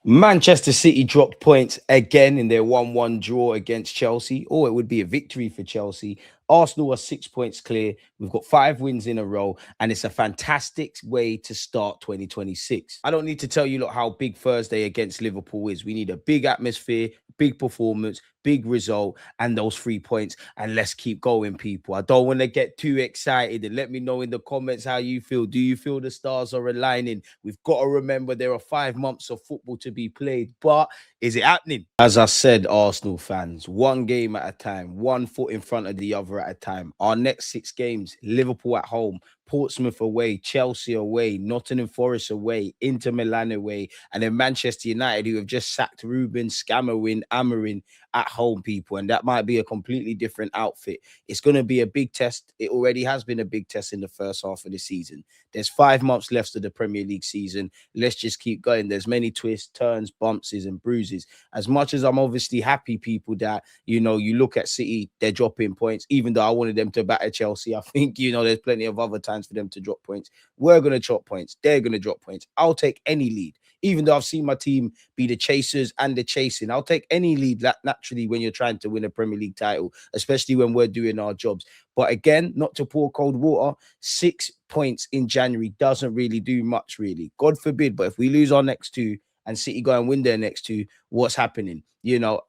Manchester City dropped points again in their 1-1 draw against Chelsea, or it would be a victory for Chelsea. Arsenal are 6 points clear. We've got 5 wins in a row, and it's a fantastic way to start 2026. I don't need to tell you lot how big Thursday against Liverpool is. We need a big atmosphere, big performance, big result, and those 3 points. And let's keep going, people. I don't want to get too excited. And let me know in the comments how you feel. Do you feel the stars are aligning? We've got to remember there are 5 months of football to be played, but is it happening? As I said, Arsenal fans, one game at a time, one foot in front of the other at a time. Our next 6 games: Liverpool at home, Portsmouth away, Chelsea away, Nottingham Forest away, Inter Milan away, and then Manchester United, who have just sacked Ruben, Scammerwin, Amarin at home, people. And that might be a completely different outfit. It's going to be a big test. It already has been a big test in the first half of the season. There's 5 months left of the Premier League season. Let's just keep going. There's many twists, turns, bumps, and bruises. As much as I'm obviously happy, people, that, you look at City, they're dropping points, even though I wanted them to batter Chelsea. I think, there's plenty of other times for them to drop points. We're going to drop points. They're going to drop points. I'll take any lead. Even though I've seen my team be the chasers and the chasing, I'll take any lead naturally when you're trying to win a Premier League title, especially when we're doing our jobs. But again, not to pour cold water, 6 points in January doesn't really do much, really. God forbid, but if we lose our next 2 and City go and win their next 2, what's happening?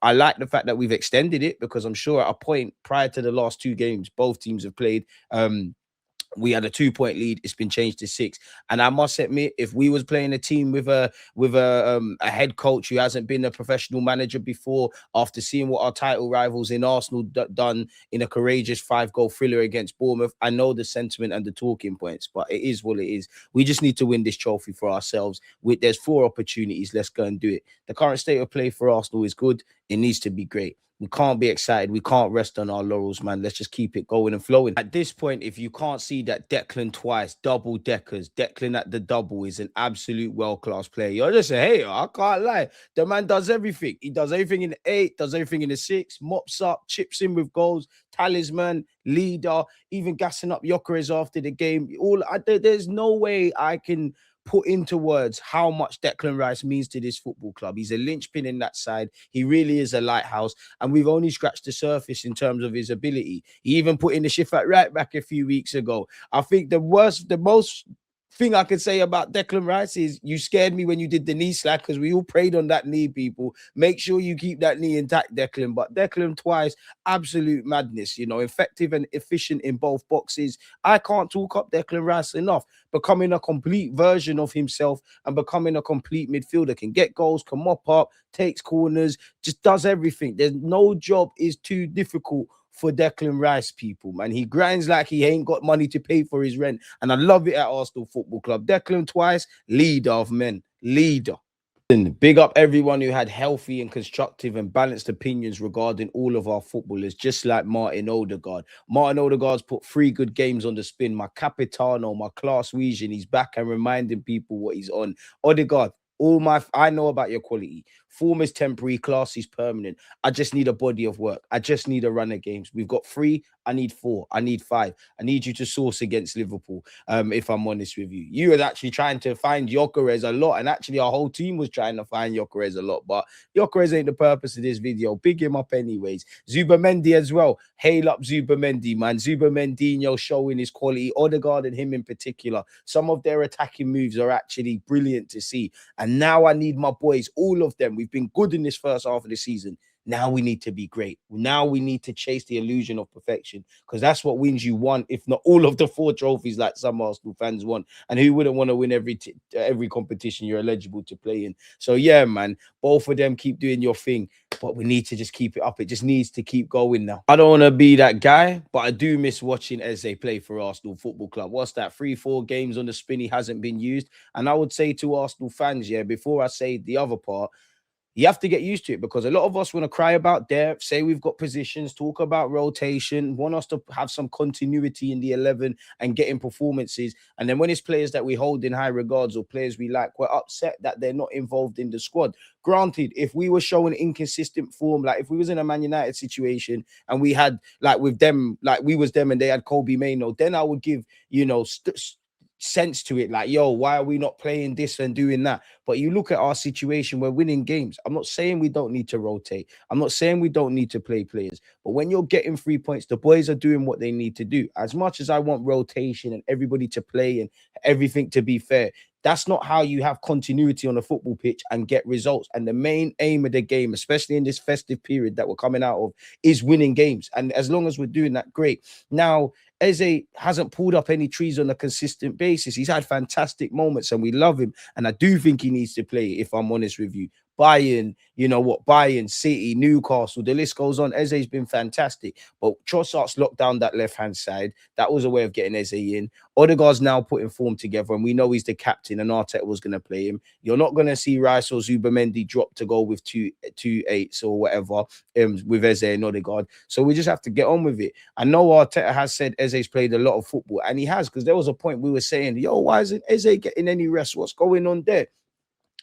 I like the fact that we've extended it, because I'm sure at a point prior to the last 2 games, both teams have played. We had a 2-point lead. It's been changed to 6. And I must admit, if we was playing a team with a head coach who hasn't been a professional manager before, after seeing what our title rivals in Arsenal done in a courageous 5-goal thriller against Bournemouth, I know the sentiment and the talking points, but it is what it is. We just need to win this trophy for ourselves. There's 4 opportunities. Let's go and do it. The current state of play for Arsenal is good. It needs to be great. We can't be excited. We can't rest on our laurels, man. Let's just keep it going and flowing. At this point, if you can't see that Declan twice, double deckers, Declan at the double is an absolute world-class player, you're just saying, hey, I can't lie. The man does everything. He does everything in the 8, does everything in the 6, mops up, chips in with goals, talisman, leader, even gassing up Gyökeres after the game. There's no way I can put into words how much Declan Rice means to this football club. He's a linchpin in that side. He really is a lighthouse, and we've only scratched the surface in terms of his ability. He even put in the shift at right back a few weeks ago. I think the most thing I could say about Declan Rice is you scared me when you did the knee slack, because we all prayed on that knee, people. Make sure you keep that knee intact, Declan. But Declan twice, absolute madness, effective and efficient in both boxes. I can't talk up Declan Rice enough. Becoming a complete version of himself and becoming a complete midfielder. Can get goals, can mop up, takes corners, just does everything. There's no job is too difficult for Declan Rice, people, man. He grinds like he ain't got money to pay for his rent. And I love it at Arsenal Football Club. Declan twice, leader of men. Leader. Big up everyone who had healthy and constructive and balanced opinions regarding all of our footballers, just like Martin Odegaard. Martin Odegaard's put 3 good games on the spin. My Capitano, my class region, he's back and reminding people what he's on. Odegaard, I know about your quality. Form is temporary, class is permanent. I just need a body of work. I just need a run of games. We've got 3. I need 4. I need 5. I need you to source against Liverpool. If I'm honest with you, you were actually trying to find Gyökeres a lot, and actually our whole team was trying to find Gyökeres a lot. But Gyökeres ain't the purpose of this video. Big him up anyways. Zubamendi as well. Hail up Zubamendi, man. Zubamendinho showing his quality. Odegaard and him in particular. Some of their attacking moves are actually brilliant to see. And now I need my boys, all of them. We've been good in this first half of the season. Now we need to be great. Now we need to chase the illusion of perfection, because that's what wins you one, if not all of the 4 trophies like some Arsenal fans want. And who wouldn't want to win every competition you're eligible to play in? So yeah, man, both of them keep doing your thing, but we need to just keep it up. It just needs to keep going now. I don't want to be that guy, but I do miss watching Eze play for Arsenal Football Club. What's that? 3-4 games on the spin, he hasn't been used. And I would say to Arsenal fans, yeah, before I say the other part, you have to get used to it, because a lot of us want to cry about depth, say we've got positions, talk about rotation, want us to have some continuity in the 11 and getting performances. And then when it's players that we hold in high regards or players we like, we're upset that they're not involved in the squad. Granted, if we were showing inconsistent form, like if we was in a Man United situation and we had, like with them, like we was them and they had Kobe Mainoo, then I would give, sense to it, like, yo, why are we not playing this and doing that? But you look at our situation, we're winning games. I'm not saying we don't need to rotate. I'm not saying we don't need to play players. But when you're getting 3 points, the boys are doing what they need to do. As much as I want rotation and everybody to play and everything to be fair, that's not how you have continuity on a football pitch and get results. And the main aim of the game, especially in this festive period that we're coming out of, is winning games. And as long as we're doing that, great. Now, Eze hasn't pulled up any trees on a consistent basis. He's had fantastic moments and we love him. And I do think he needs to play, if I'm honest with you. Bayern, you know what, Bayern, City, Newcastle, the list goes on. Eze's been fantastic. But Trossard's locked down that left-hand side. That was a way of getting Eze in. Odegaard's now putting form together, and we know he's the captain, and Arteta was going to play him. You're not going to see Rice or Zubamendi drop to go with two eights or whatever with Eze and Odegaard. So we just have to get on with it. I know Arteta has said Eze's played a lot of football, and he has, because there was a point we were saying, yo, why isn't Eze getting any rest? What's going on there?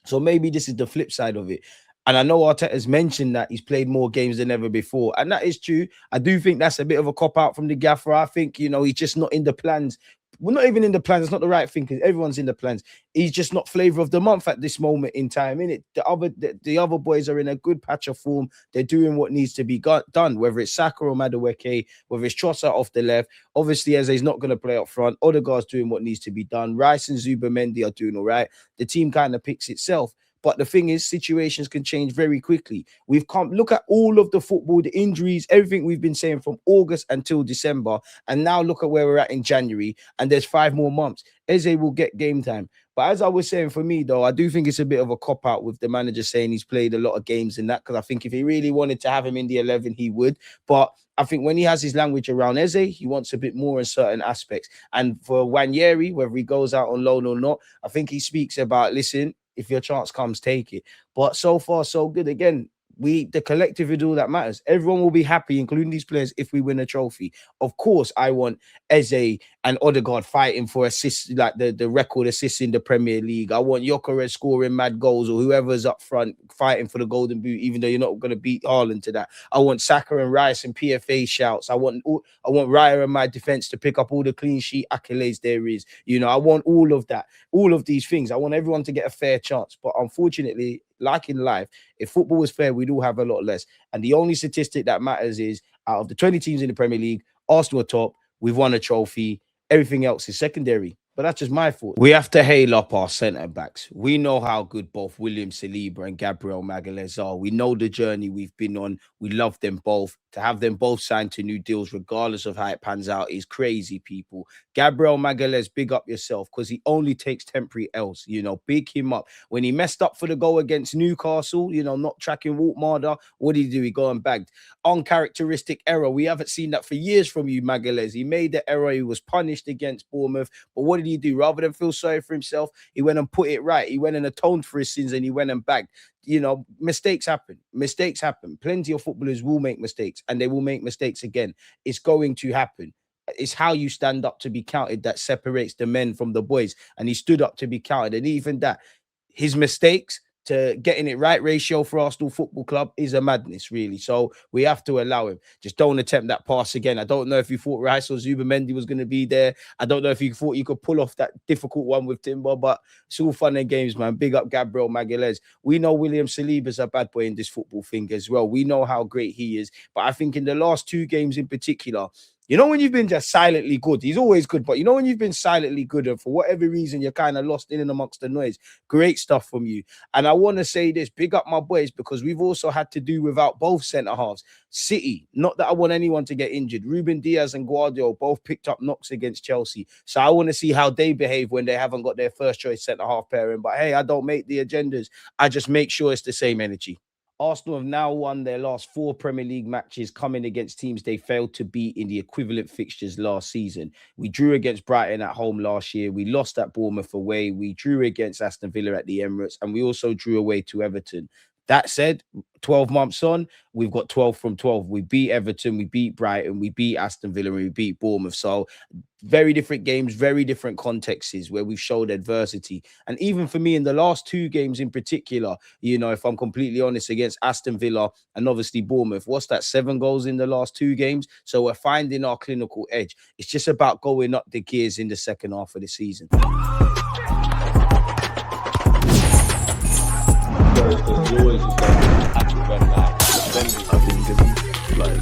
So maybe this is the flip side of it. And I know Arteta's mentioned that he's played more games than ever before. And that is true. I do think that's a bit of a cop-out from the gaffer. I think, you know, he's just not in the plans. We're not even in the plans. It's not the right thing because everyone's in the plans. He's just not flavour of the month at this moment in time, innit? The other boys are in a good patch of form. They're doing what needs to be done, whether it's Saka or Madueke, whether it's Trossard off the left. Obviously, Eze's not going to play up front. Odegaard's doing what needs to be done. Rice and Zubamendi are doing all right. The team kind of picks itself. But the thing is, situations can change very quickly. We've come, look at all of the football, the injuries, everything we've been saying from August until December. And now look at where we're at in January. And there's 5 more months. Eze will get game time. But as I was saying, for me, though, I do think it's a bit of a cop-out with the manager saying he's played a lot of games in that. Because I think if he really wanted to have him in the 11, he would. But I think when he has his language around Eze, he wants a bit more in certain aspects. And for Wanyeri, whether he goes out on loan or not, I think he speaks about, listen, if your chance comes, take it. But so far, so good. Again, the collective is all that matters. Everyone will be happy, including these players, if we win a trophy. Of course, I want Eze and Odegaard fighting for assists, like the record assists in the Premier League. I want Gyökeres scoring mad goals, or whoever's up front fighting for the Golden Boot, even though you're not going to beat Haaland to that. I want Saka and Rice and PFA shouts. I want Raya and my defense to pick up all the clean sheet accolades there is. You know, I want all of that, all of these things. I want everyone to get a fair chance. But unfortunately, like in life, if football was fair, we'd all have a lot less. And the only statistic that matters is out of the 20 teams in the Premier League, Arsenal are top. We've won a trophy. Everything else is secondary. But that's just my thought. We have to hail up our centre backs. We know how good both William Saliba and Gabriel Magalhaes are. We know the journey we've been on. We love them both. To have them both signed to new deals, regardless of how it pans out, is crazy, people. Gabriel Magalhaes, big up yourself, because he only takes temporary L's. You know, big him up. When he messed up for the goal against Newcastle, you know, not tracking Waltmarder, what did he do? He go and bagged. Uncharacteristic error. We haven't seen that for years from you, Magalhaes. He made the error. He was punished against Bournemouth. But what did he do? Rather than feel sorry for himself, he went and put it right. He went and atoned for his sins, and he went and bagged. You know, mistakes happen. Mistakes happen. Plenty of footballers will make mistakes, and they will make mistakes again. It's going to happen. It's how you stand up to be counted that separates the men from the boys. And he stood up to be counted. And even that, his mistakes to getting it right ratio for Arsenal Football Club is a madness, really. So we have to allow him. Just don't attempt that pass again. I don't know if you thought Rice or Zubamendi was going to be there. I don't know if you thought you could pull off that difficult one with Timber, but it's all fun and games, man. Big up Gabriel Magalhaes. We know William Saliba's a bad boy in this football thing as well. We know how great he is. But I think in the last 2 games in particular, you know, when you've been just silently good, he's always good, but you know, when you've been silently good and for whatever reason, you're kind of lost in and amongst the noise, great stuff from you. And I want to say this, big up my boys, because we've also had to do without both centre halves. City, not that I want anyone to get injured. Ruben Diaz and Guardiola both picked up knocks against Chelsea. So I want to see how they behave when they haven't got their first choice centre half pairing. But hey, I don't make the agendas. I just make sure it's the same energy. Arsenal have now won their last 4 Premier League matches, coming against teams they failed to beat in the equivalent fixtures last season. We drew against Brighton at home last year. We lost at Bournemouth away. We drew against Aston Villa at the Emirates, and we also drew away to Everton. That said, 12 months on, we've got 12 from 12. We beat Everton, we beat Brighton, we beat Aston Villa, and we beat Bournemouth. So very different games, very different contexts where we've showed adversity. And even for me, in the last 2 games in particular, you know, if I'm completely honest, against Aston Villa and obviously Bournemouth, what's that, 7 goals in the last 2 games? So we're finding our clinical edge. It's just about going up the gears in the second half of the season. You always just go actual red flag. I think it's like